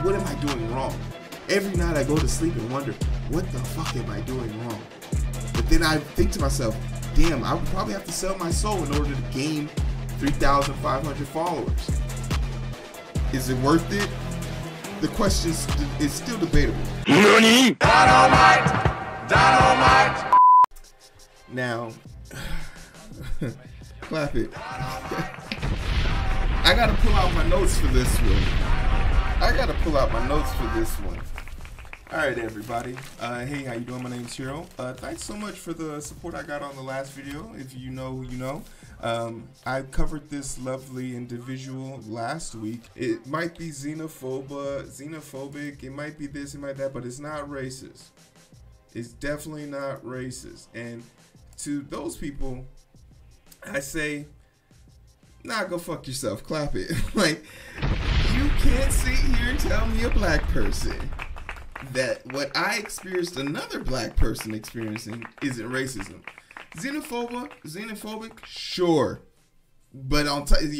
what am I doing wrong? Every night I go to sleep and wonder, what the fuck am I doing wrong? But then I think to myself, damn, I would probably have to sell my soul in order to gain 3,500 followers. Is it worth it? The question is still debatable. NANI? Dynamite! Dynamite! Now, clap it. I gotta pull out my notes for this one. Alright everybody, hey, how you doing? My name's Heero. Thanks so much for the support I got on the last video. If you know, you know. I covered this lovely individual last week. It might be xenophobic, it might be this, it might that, but it's not racist. It's definitely not racist. And to those people, I say, nah, go fuck yourself, clap it. Like, you can't sit here and tell me, a black person, that what I experienced another black person experiencing isn't racism. Xenophobic, sure, but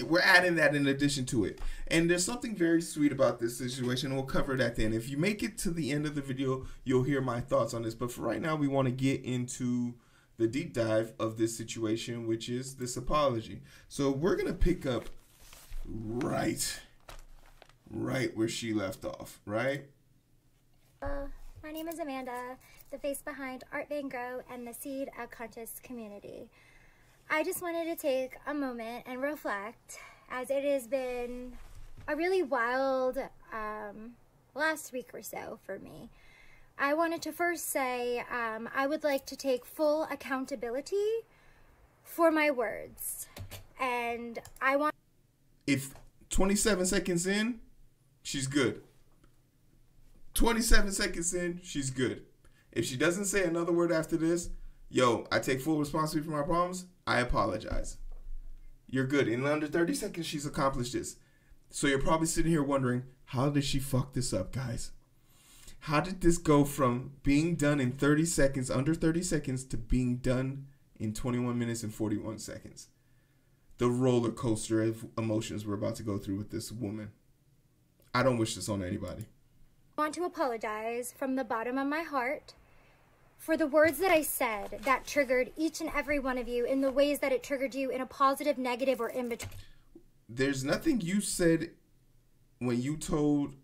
we're adding that in addition to it. And there's something very sweet about this situation. We'll cover that then. If you make it to the end of the video, you'll hear my thoughts on this. But for right now, we want to get into the deep dive of this situation, which is this apology. So we're gonna pick up right where she left off, right? My name is Amanda, the face behind Art Van Grow and the seed of conscious community. I just wanted to take a moment and reflect, as it has been a really wild last week or so for me. I wanted to first say I would like to take full accountability for my words, and I want... If 27 seconds in, she's good. 27 seconds in, she's good. If she doesn't say another word after this, yo, I take full responsibility for my problems, I apologize. You're good. In under 30 seconds, she's accomplished this. So you're probably sitting here wondering, how did she fuck this up, guys? How did this go from being done in 30 seconds, under 30 seconds, to being done in 21 minutes and 41 seconds? The roller coaster of emotions we're about to go through with this woman. I don't wish this on anybody. I want to apologize from the bottom of my heart for the words that I said that triggered each and every one of you in the ways that it triggered you in a positive, negative, or in between. There's nothing you said when you told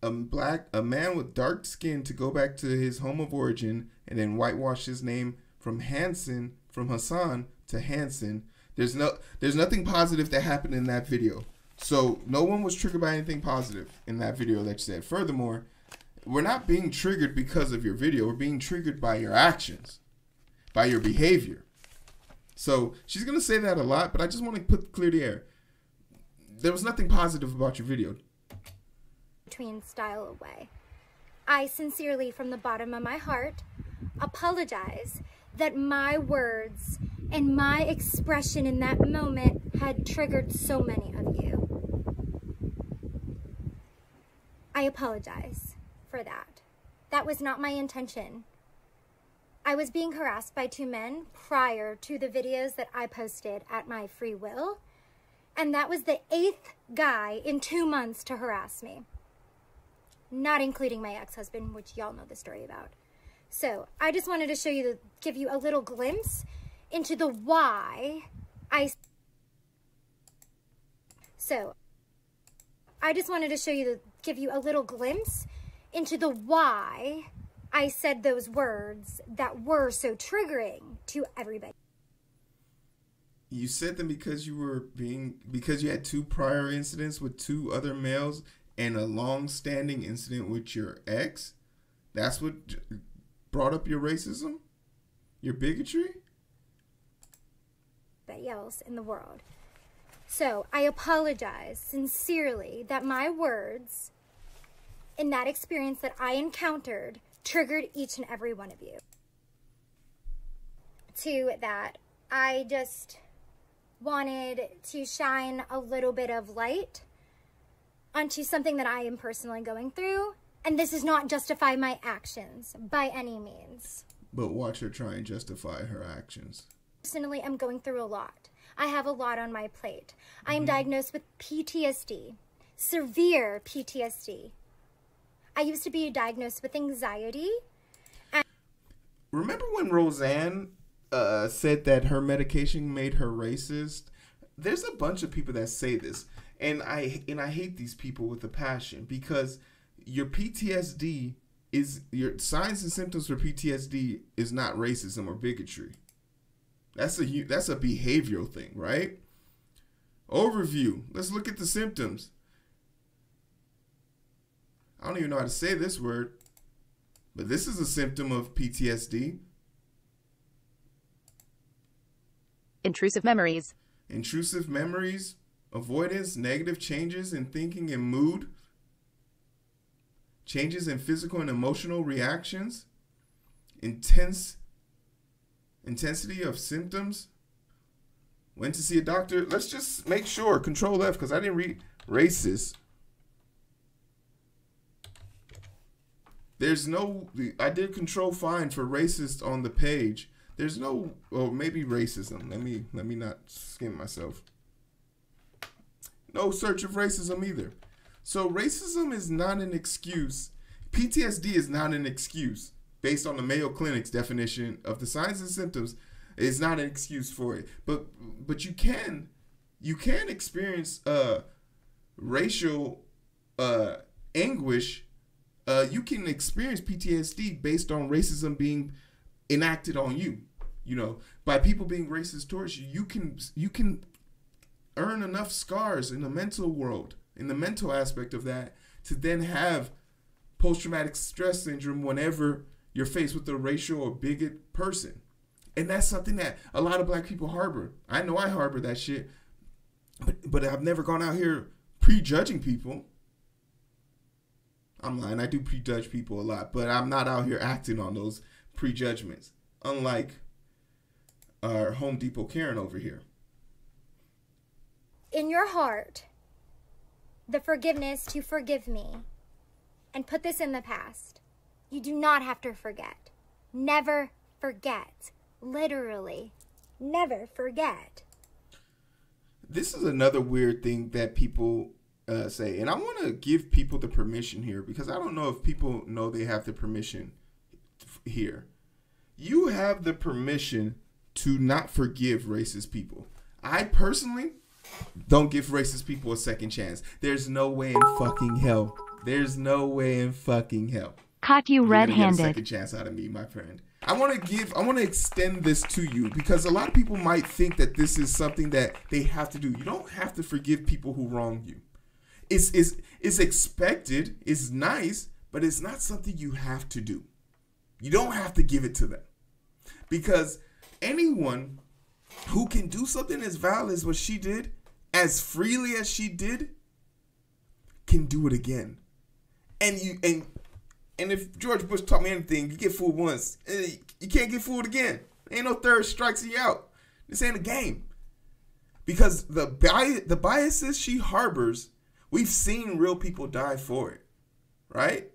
a man with dark skin to go back to his home of origin and then whitewash his name from Hassan to Hanson. There's nothing positive that happened in that video. So no one was triggered by anything positive in that video that you said. Furthermore, we're not being triggered because of your video. We're being triggered by your actions, by your behavior. So she's going to say that a lot, but I just want to clear the air. There was nothing positive about your video. Between style away. I sincerely, from the bottom of my heart, apologize that my words and my expression in that moment had triggered so many of you. I apologize for that. That was not my intention. I was being harassed by two men prior to the videos that I posted at my free will, and that was the 8th guy in 2 months to harass me. Not including my ex-husband, which y'all know the story about. So I just wanted to show you, give you a little glimpse into the why I said those words that were so triggering to everybody. You said them because you had 2 prior incidents with 2 other males and a long-standing incident with your ex? That's what brought up your racism? Your bigotry? Else in the world. So I apologize sincerely that my words in that experience that I encountered triggered each and every one of you. To that, I just wanted to shine a little bit of light onto something that I am personally going through, and this does not justify my actions by any means. But watch her try and justify her actions. Personally, I'm going through a lot. I have a lot on my plate. I am diagnosed with PTSD, severe PTSD, I used to be diagnosed with anxiety. Remember when Roseanne said that her medication made her racist? There's a bunch of people that say this, and I hate these people with a passion, because your PTSD is, your signs and symptoms for PTSD is not racism or bigotry. That's a behavioral thing, right? Overview. Let's look at the symptoms. I don't even know how to say this word, but this is a symptom of PTSD. Intrusive memories. Intrusive memories, avoidance, negative changes in thinking and mood, changes in physical and emotional reactions, intensity of symptoms, when to see a doctor. Let's just make sure, Control F, because I didn't read racist. There's no, I did Control Find for racist on the page. There's no, or maybe racism. Let me not skim myself. No search of racism either. So racism is not an excuse. PTSD is not an excuse based on the Mayo Clinic's definition of the signs and symptoms. It's not an excuse for it. But you can experience racial anguish. You can experience PTSD based on racism being enacted on you, by people being racist towards you. You can earn enough scars in the mental world, in the mental aspect of that, to then have post-traumatic stress syndrome whenever you're faced with a racial or bigot person. And that's something that a lot of black people harbor. I know I harbor that shit, but I've never gone out here prejudging people. I'm lying. I do prejudge people a lot, but I'm not out here acting on those prejudgments, unlike our Home Depot Karen over here. In your heart, the forgiveness to forgive me and put this in the past. You do not have to forget. Never forget. Literally, never forget. This is another weird thing that people say, and I want to give people the permission here, because I don't know if people know they have the permission here. You have the permission to not forgive racist people. I personally don't give racist people a second chance. There's no way in fucking hell. There's no way in fucking hell. Caught you red-handed. Get a second chance out of me, my friend. I want to extend this to you, because a lot of people might think that this is something that they have to do. You don't have to forgive people who wronged you. It's expected, it's nice, but it's not something you have to do. You don't have to give it to them, because anyone who can do something as valid as what she did, as freely as she did, can do it again. And if George Bush taught me anything, you get fooled once, you can't get fooled again. Ain't no third strikes you out. This ain't a game. Because the biases she harbors, we've seen real people die for it, right?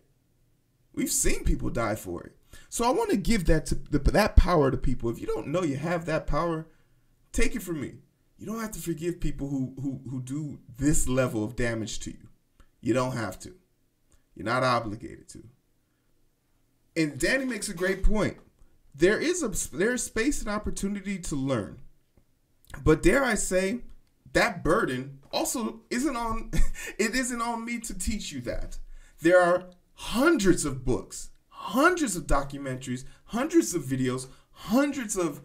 We've seen people die for it. So I want to give that power to people. If you don't know you have that power, take it from me. You don't have to forgive people who do this level of damage to you. You don't have to. You're not obligated to. And Danny makes a great point. There is space and opportunity to learn. But dare I say, that burden also isn't on me to teach you that. There are hundreds of books, hundreds of documentaries, hundreds of videos, hundreds of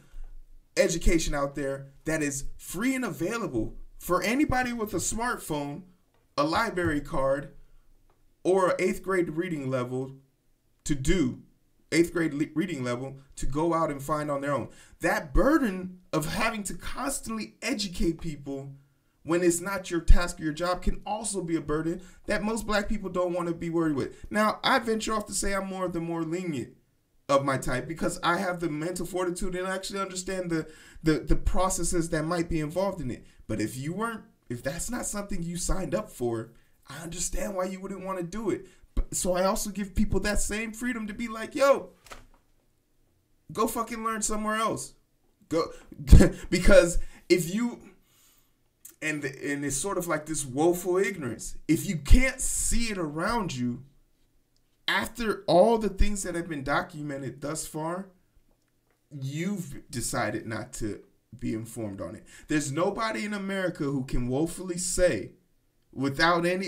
education out there that is free and available for anybody with a smartphone, a library card, or an 8th grade reading level to do. 8th grade reading level to go out and find on their own. That burden of having to constantly educate people when it's not your task or your job can also be a burden that most black people don't want to be worried with. Now, I venture off to say I'm more lenient of my type, because I have the mental fortitude and actually understand the processes that might be involved in it. But if that's not something you signed up for, I understand why you wouldn't want to do it. So I also give people that same freedom to be like, yo, go fucking learn somewhere else. Go, because if you, and it's sort of like this woeful ignorance. If you can't see it around you, after all the things that have been documented thus far, you've decided not to be informed on it. There's nobody in America who can woefully say without any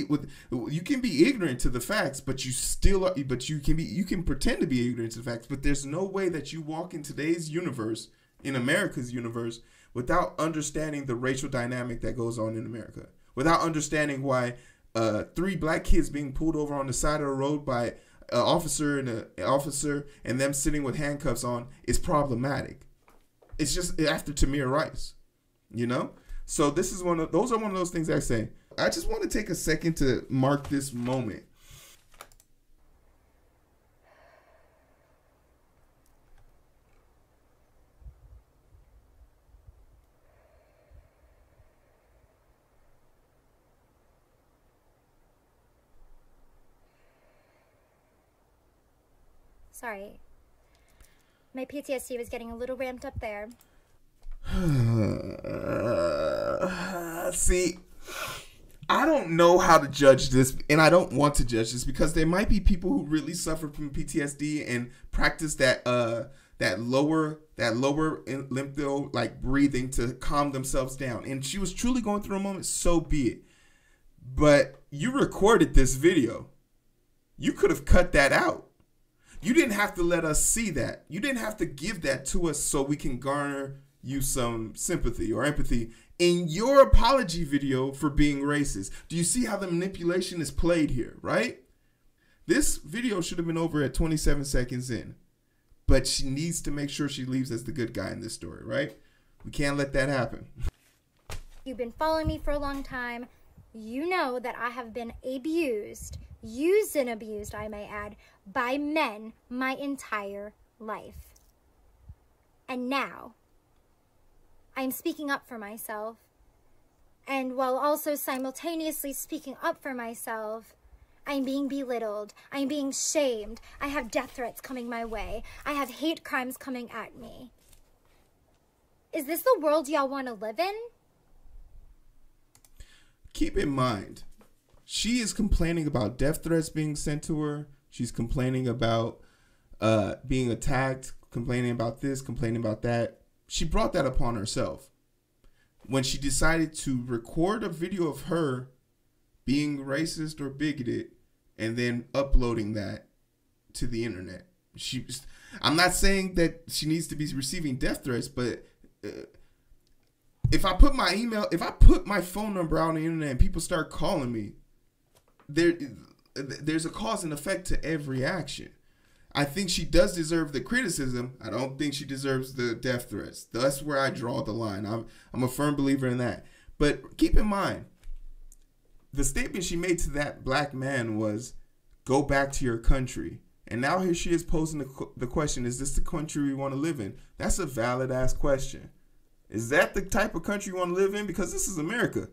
you can be ignorant to the facts, but you still are, but you can pretend to be ignorant to the facts, but there's no way that you walk in today's universe, in America's universe, without understanding the racial dynamic that goes on in America, without understanding why 3 black kids being pulled over on the side of the road by an officer and them sitting with handcuffs on is problematic. It's just after Tamir Rice, you know? So this is those are one of those things I say. I just want to take a second to mark this moment. Sorry. My PTSD was getting a little ramped up there. See, I don't know how to judge this, and I don't want to judge this, because there might be people who really suffer from PTSD and practice that lower lympho like breathing to calm themselves down. And she was truly going through a moment, so be it. But you recorded this video. You could have cut that out. You didn't have to let us see that. You didn't have to give that to us so we can garner you some sympathy or empathy in your apology video for being racist. Do you see how the manipulation is played here, right? This video should have been over at 27 seconds in, but she needs to make sure she leaves as the good guy in this story, right? We can't let that happen. You've been following me for a long time. You know that I have been abused, used and abused, I may add, by men my entire life. And now, I'm speaking up for myself. And while also simultaneously speaking up for myself, I'm being belittled. I'm being shamed. I have death threats coming my way. I have hate crimes coming at me. Is this the world y'all want to live in? Keep in mind, she is complaining about death threats being sent to her. She's complaining about being attacked, complaining about this, complaining about that. She brought that upon herself when she decided to record a video of her being racist or bigoted and then uploading that to the internet. I'm not saying that she needs to be receiving death threats, but if I put my phone number out on the internet and people start calling me, there's a cause and effect to every action. I think she does deserve the criticism. I don't think she deserves the death threats. That's where I draw the line. I'm a firm believer in that. But keep in mind, the statement she made to that black man was, go back to your country. And now here she is posing the question, is this the country we want to live in? That's a valid ass question. Is that the type of country you want to live in? Because this is America.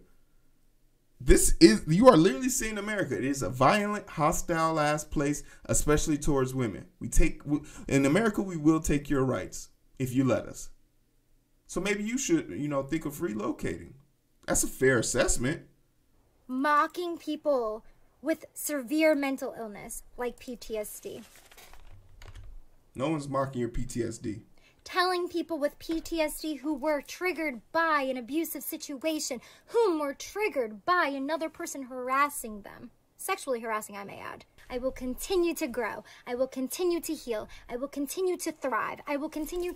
You are literally seeing America. It is a violent, hostile ass place, especially towards women. In America, we will take your rights if you let us. So maybe you should, think of relocating. That's a fair assessment. Mocking people with severe mental illness like PTSD. No one's mocking your PTSD. Telling people with PTSD who were triggered by an abusive situation, whom were triggered by another person harassing them. Sexually harassing, I may add. I will continue to grow. I will continue to heal. I will continue to thrive. I will continue.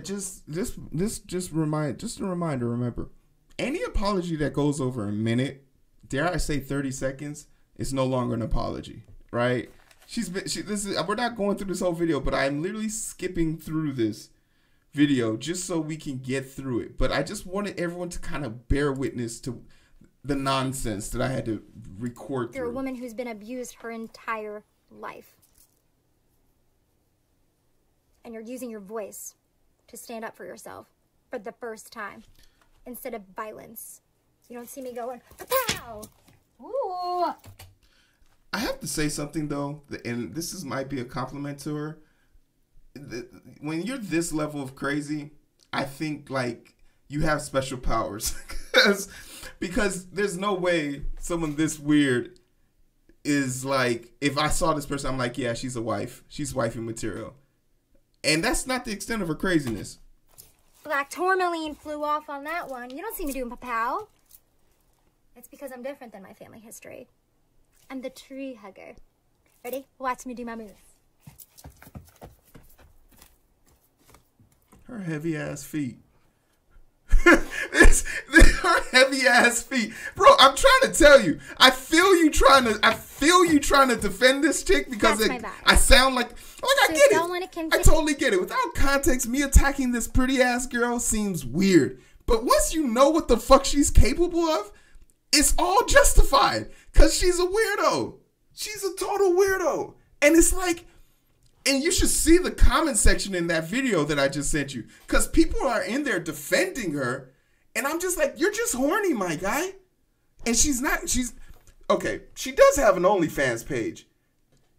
Just a reminder, remember, any apology that goes over a minute, dare I say 30 seconds, is no longer an apology, right? We're not going through this whole video, but I'm literally skipping through this video just so we can get through it. But I just wanted everyone to kind of bear witness to the nonsense that I had to record through. You're a woman who's been abused her entire life. And you're using your voice to stand up for yourself for the first time instead of violence. You don't see me going, pow! Ooh! I have to say something though, and this might be a compliment to her. When you're this level of crazy, I think like you have special powers because there's no way someone this weird is like, if I saw this person, I'm like, yeah, she's a wife. She's wifey material. And that's not the extent of her craziness. Black tourmaline flew off on that one. You don't see me doing papow. It's because I'm different than my family history. I'm the tree hugger. Ready? Watch me do my moves. Her heavy ass feet. Her heavy ass feet, bro. I'm trying to tell you. I feel you trying to defend this chick because I sound like I get it. I totally get it. Without context, me attacking this pretty ass girl seems weird. But once you know what the fuck she's capable of, it's all justified because she's a weirdo. She's a total weirdo, and it's like. And you should see the comment section in that video that I just sent you. Because people are in there defending her. And I'm just like, you're just horny, my guy. And she's okay, she does have an OnlyFans page.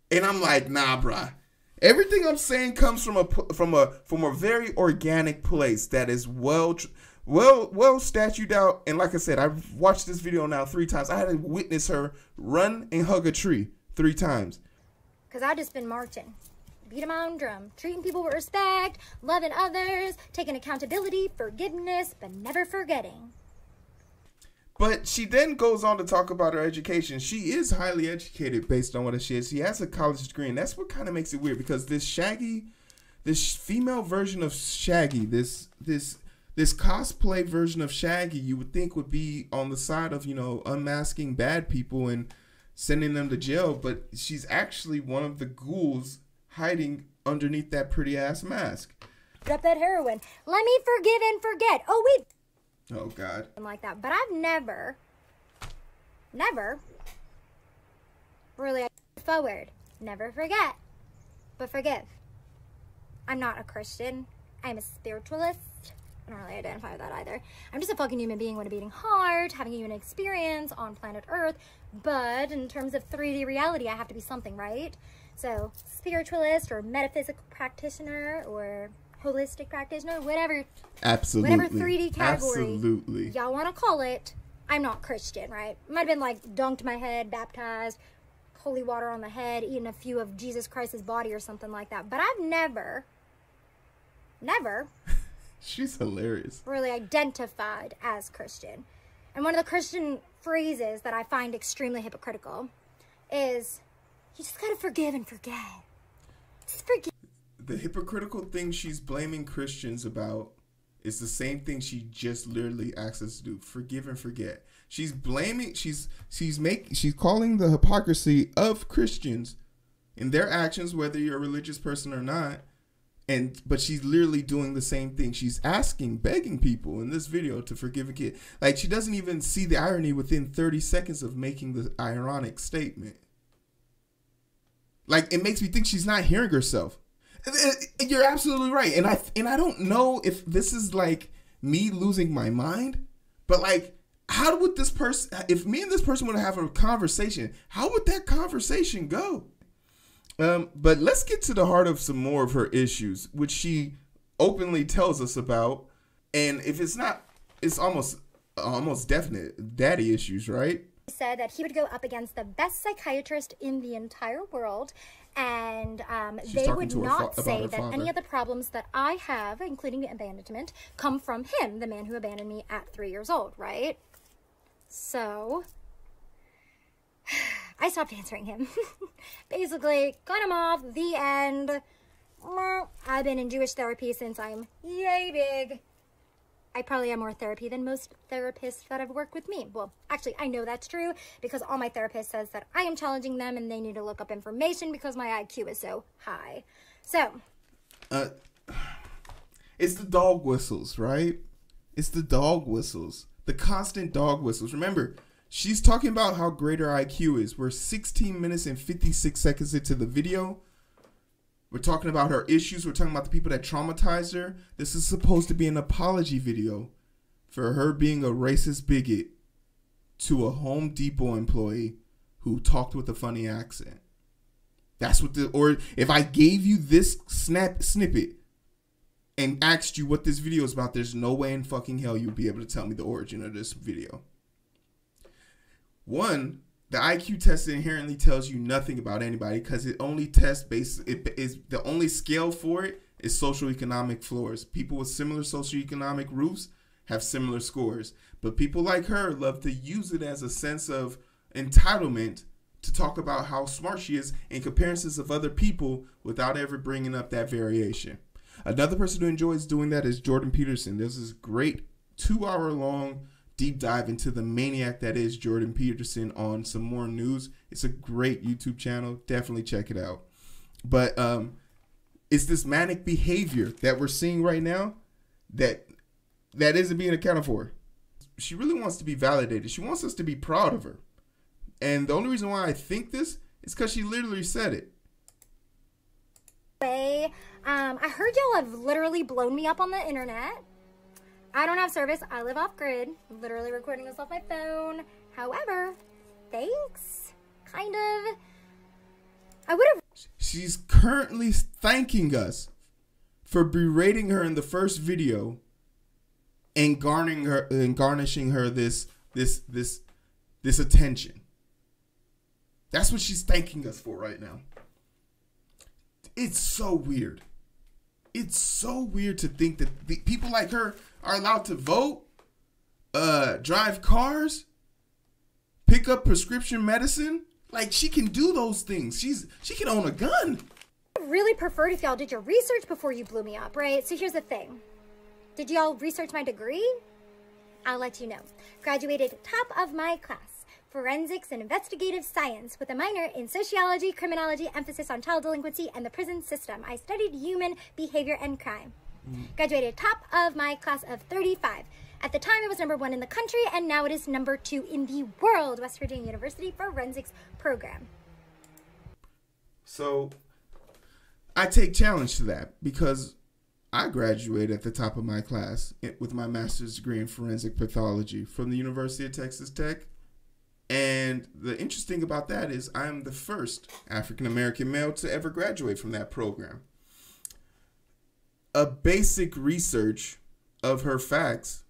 And I'm like, nah, bruh. Everything I'm saying comes from a very organic place that is well statued out. And like I said, I've watched this video now 3 times. I had to witness her run and hug a tree 3 times. Because I've just been marching. Beating my own drum, treating people with respect, loving others, taking accountability, forgiveness, but never forgetting. But she then goes on to talk about her education. She is highly educated based on what she is. She has a college degree, and that's what kind of makes it weird because this female version of Shaggy, this cosplay version of Shaggy, you would think would be on the side of, unmasking bad people and sending them to jail, but she's actually one of the ghouls hiding underneath that pretty ass mask. Up that heroin. Let me forgive and forget. Oh, wait. Oh, God. Like that. But I've never really forward. Never forget, but forgive. I'm not a Christian. I'm a spiritualist. I don't really identify with that either. I'm just a fucking human being with a beating heart, having a human experience on planet Earth. But in terms of 3D reality, I have to be something, right? So, spiritualist or metaphysical practitioner or holistic practitioner, whatever. Absolutely. Whatever 3D category Absolutely. y'all want to call it. I'm not Christian, right? Might have been like dunked my head, baptized, holy water on the head, eaten a few of Jesus Christ's body or something like that. But I've never She's hilarious. really identified as Christian. And one of the Christian phrases that I find extremely hypocritical is, you just gotta forgive and forget. Just forgive. The hypocritical thing she's blaming Christians about is the same thing she just literally asked us to do. Forgive and forget. She's blaming, she's calling the hypocrisy of Christians in their actions, whether you're a religious person or not. But she's literally doing the same thing. She's begging people in this video to forgive and forget. Like, she doesn't even see the irony within 30 seconds of making the ironic statement. Like, it makes me think she's not hearing herself. You're absolutely right. And I don't know if this is like me losing my mind, but like, how would this person, if me and this person would have a conversation, how would that conversation go? But let's get to the heart of some more of her issues, which she openly tells us about. And if it's not, it's almost definite daddy issues, right? Said that he would go up against the best psychiatrist in the entire world, and they would not say that any of the problems that I have, including abandonment, come from him, the man who abandoned me at 3 years old, right? So I stopped answering him. Basically, cut him off, the end. I've been in Jewish therapy since I'm yay big. I probably have more therapy than most therapists that have worked with me. Well, actually, I know that's true because all my therapist says that I am challenging them and they need to look up information because my IQ is so high. So. It's the dog whistles, right? It's the dog whistles. The constant dog whistles. Remember, she's talking about how great her IQ is. We're 16 minutes and 56 seconds into the video. We're talking about her issues. We're talking about the people that traumatized her. This is supposed to be an apology video for her being a racist bigot to a Home Depot employee who talked with a funny accent. That's what or if I gave you this snippet and asked you what this video is about, there's no way in fucking hell you'd be able to tell me the origin of this video. One, the IQ test inherently tells you nothing about anybody because it only tests the only scale for it is socioeconomic floors. People with similar socioeconomic roofs have similar scores. But people like her love to use it as a sense of entitlement to talk about how smart she is in comparisons of other people without ever bringing up that variation. Another person who enjoys doing that is Jordan Peterson. There's this great 2-hour-long deep dive into the maniac that is Jordan Peterson on Some More News. It's a great YouTube channel. Definitely check it out. But it's this manic behavior that we're seeing right now that isn't being accounted for. She really wants to be validated. She wants us to be proud of her. And the only reason why I think this is because she literally said it. I heard y'all have literally blown me up on the internet. I don't have service. I live off grid. Literally recording this off my phone. However, thanks. Kind of. I would have. She's currently thanking us for berating her in the first video and garnishing her this attention. That's what she's thanking us for right now. It's so weird. It's so weird to think that people like her are allowed to vote, drive cars, pick up prescription medicine. Like, she can do those things. She can own a gun. I really preferred if y'all did your research before you blew me up, right? So here's the thing. Did y'all research my degree? I'll let you know. Graduated top of my class. Forensics and Investigative Science with a minor in Sociology, Criminology, emphasis on child delinquency and the prison system. I studied human behavior and crime. Graduated top of my class of 35. At the time, it was #1 in the country, and now it is #2 in the world. West Virginia University Forensics Program. So, I take challenge to that because I graduated at the top of my class with my master's degree in forensic pathology from the University of Texas Tech. And the interesting about that is I am the first African-American male to ever graduate from that program. A basic research of her facts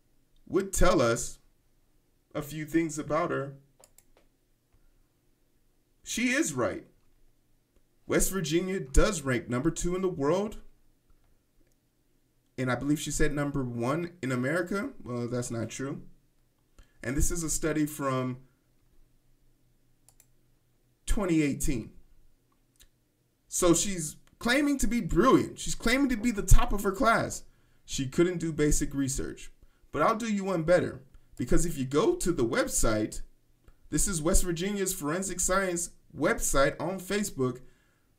would tell us a few things about her. She is right. West Virginia does rank #2 in the world. And I believe she said #1 in America. Well, that's not true. And this is a study from 2018. So she's claiming to be brilliant. She's claiming to be the top of her class. She couldn't do basic research. But I'll do you one better. Because if you go to the website, this is West Virginia's Forensic Science website on Facebook.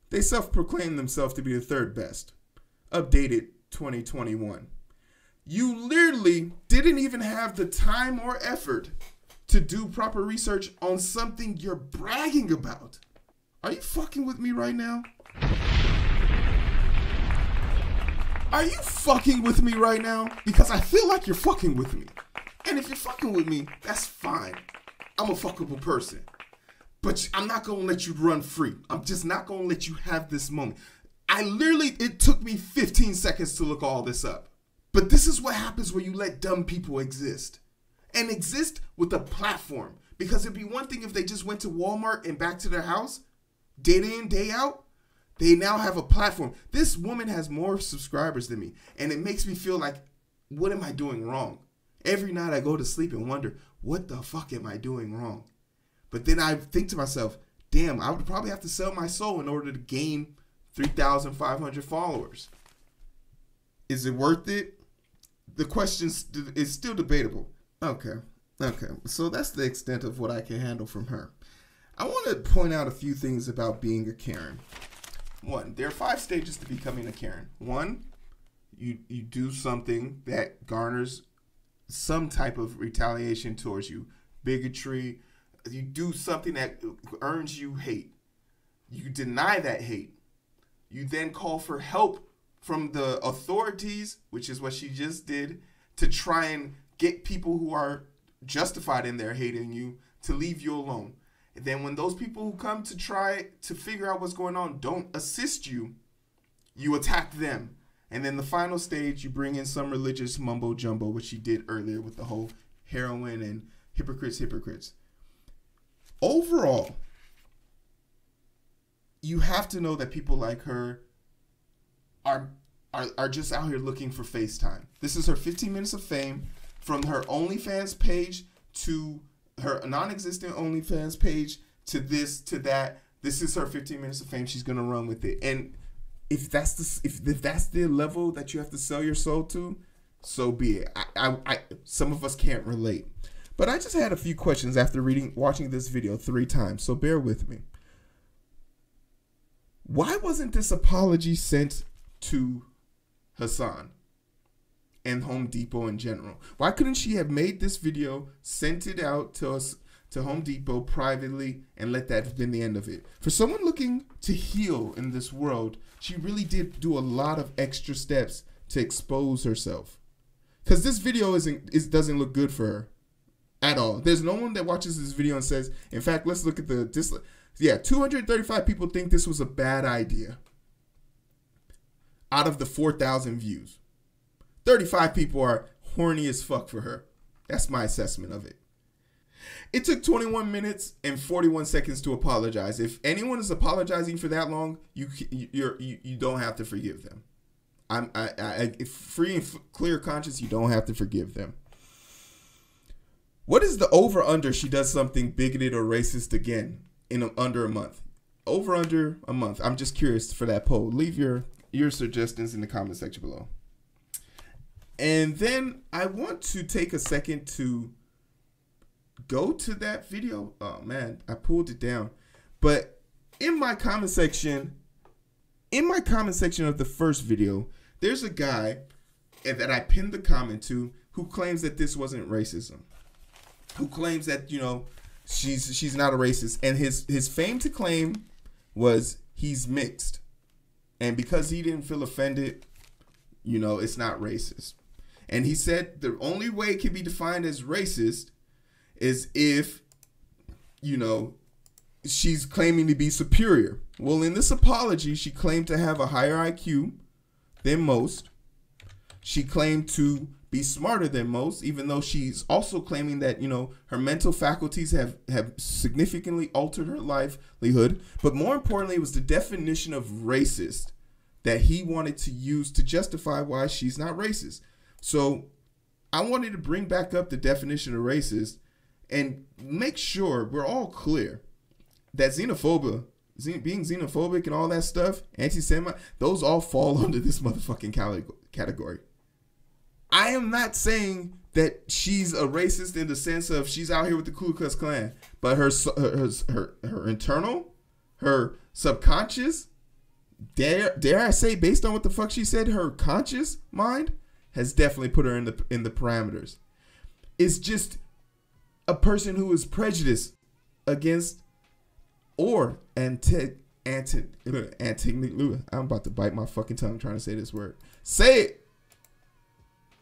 They self-proclaim themselves to be the 3rd best. Updated 2021. You literally didn't even have the time or effort to do proper research on something you're bragging about. Are you fucking with me right now? Are you fucking with me right now? Because I feel like you're fucking with me. And if you're fucking with me, that's fine. I'm a fuckable person. But I'm not gonna let you run free. I'm just not gonna let you have this moment. It took me 15 seconds to look all this up. But this is what happens when you let dumb people exist. And exist with a platform. Because it'd be one thing if they just went to Walmart and back to their house, day in, day out. They now have a platform. This woman has more subscribers than me. And it makes me feel like, what am I doing wrong? Every night I go to sleep and wonder, what the fuck am I doing wrong? But then I think to myself, damn, I would probably have to sell my soul in order to gain 3,500 followers. Is it worth it? The question is still debatable. Okay. So that's the extent of what I can handle from her. I want to point out a few things about being a Karen. 1, there are 5 stages to becoming a Karen. 1, you do something that garners some type of retaliation towards you. Bigotry. You do something that earns you hate. You deny that hate. You then call for help from the authorities, which is what she just did, to try and get people who are justified in their hating you to leave you alone. And then when those people who come to try to figure out what's going on don't assist you, you attack them. And then the final stage, you bring in some religious mumbo jumbo, which she did earlier with the whole heroin and hypocrites. overall, you have to know that people like her are just out here looking for FaceTime. This is her 15 minutes of fame, from her OnlyFans page to her non-existent OnlyFans page to this to that. This is her 15 minutes of fame. She's gonna run with it. And if that's the level that you have to sell your soul to, so be it. I some of us can't relate, but I just had a few questions after watching this video 3 times. So bear with me. Why wasn't this apology sent to Hassan and Home Depot in general? Why couldn't she have made this video, sent it out to us, to Home Depot privately, and let that have been the end of it? For someone looking to heal in this world, she really did do a lot of extra steps to expose herself. Because this video doesn't look good for her at all. There's no one that watches this video and says, in fact, let's look at the 235 people think this was a bad idea. Out of the 4,000 views, 35 people are horny as fuck for her. That's my assessment of it. It took 21 minutes and 41 seconds to apologize. If anyone is apologizing for that long, you don't have to forgive them. Free and clear conscience, you don't have to forgive them. What is the over-under she does something bigoted or racist again in under a month? Over under a month. I'm just curious for that poll. Leave your suggestions in the comment section below. And then I want to take a second to go to that video. Oh man, I pulled it down. But in my comment section of the first video, there's a guy that I pinned the comment to who claims that this wasn't racism. Who claims that, you know, she's not a racist, and his fame to claim was he's mixed. And because he didn't feel offended, you know, it's not racist. And he said the only way it can be defined as racist is if, you know, she's claiming to be superior. Well, in this apology, she claimed to have a higher IQ than most. She claimed to be smarter than most, even though she's also claiming that, you know, her mental faculties have significantly altered her livelihood. But more importantly, it was the definition of racist that he wanted to use to justify why she's not racist. So I wanted to bring back up the definition of racist and make sure we're all clear that xenophobia, being xenophobic and all that stuff, anti-Semite, those all fall under this motherfucking category. I am not saying that she's a racist in the sense of she's out here with the Ku Klux Klan, but her internal, her subconscious, dare I say, based on what the fuck she said, her conscious mind has definitely put her in the parameters. It's just a person who is prejudiced against or I'm about to bite my fucking tongue trying to say this word. Say it.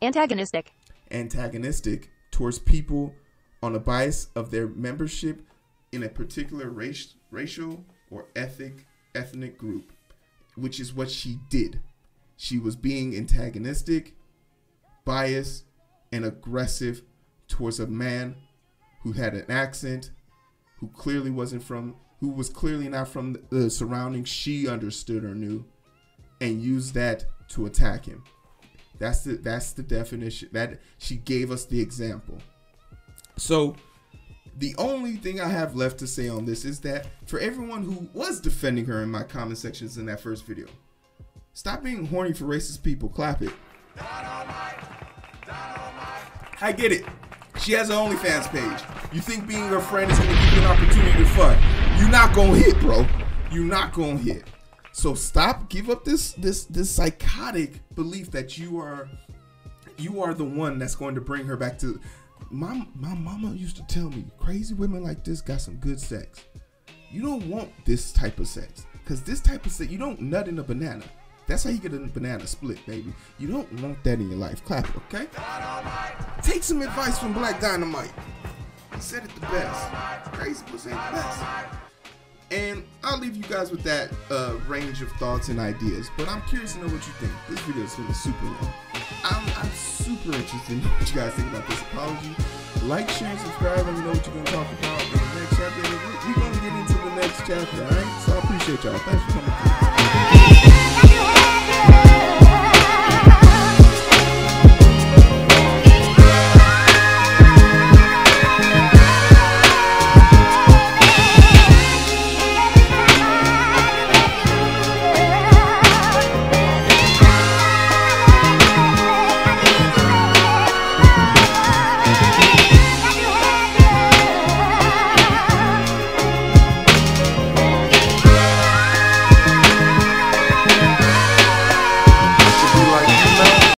Antagonistic. Antagonistic towards people on a bias of their membership in a particular racial or ethnic group, which is what she did. She was being antagonistic, biased, and aggressive towards a man who had an accent, who clearly wasn't from, who was clearly not from the surroundings she understood or knew, and used that to attack him. That's the definition. That she gave us the example. So the only thing I have left to say on this is that for everyone who was defending her in my comment sections in that first video, stop being horny for racist people. Clap it. I get it. She has an OnlyFans page. You think being her friend is going to give you an opportunity to fuck? You're not going to hit, bro. You're not going to hit. So stop, give up this psychotic belief that you are the one that's going to bring her back to. My mama used to tell me, crazy women like this got some good sex. You don't want this type of sex, because this type of sex, you don't nut in a banana. That's how you get a banana split, baby. You don't want that in your life. Clap it, okay? Take some advice from Black Dynamite. He said it the best. Crazy pussy ain't the best. And I'll leave you guys with that range of thoughts and ideas. But I'm curious to know what you think. This video is going to be super long. I'm super interested in what you guys think about this apology. Like, share, and subscribe. Let me know what you're going to talk about in the next chapter of the video. next chapter, alright? So I appreciate y'all. Thanks for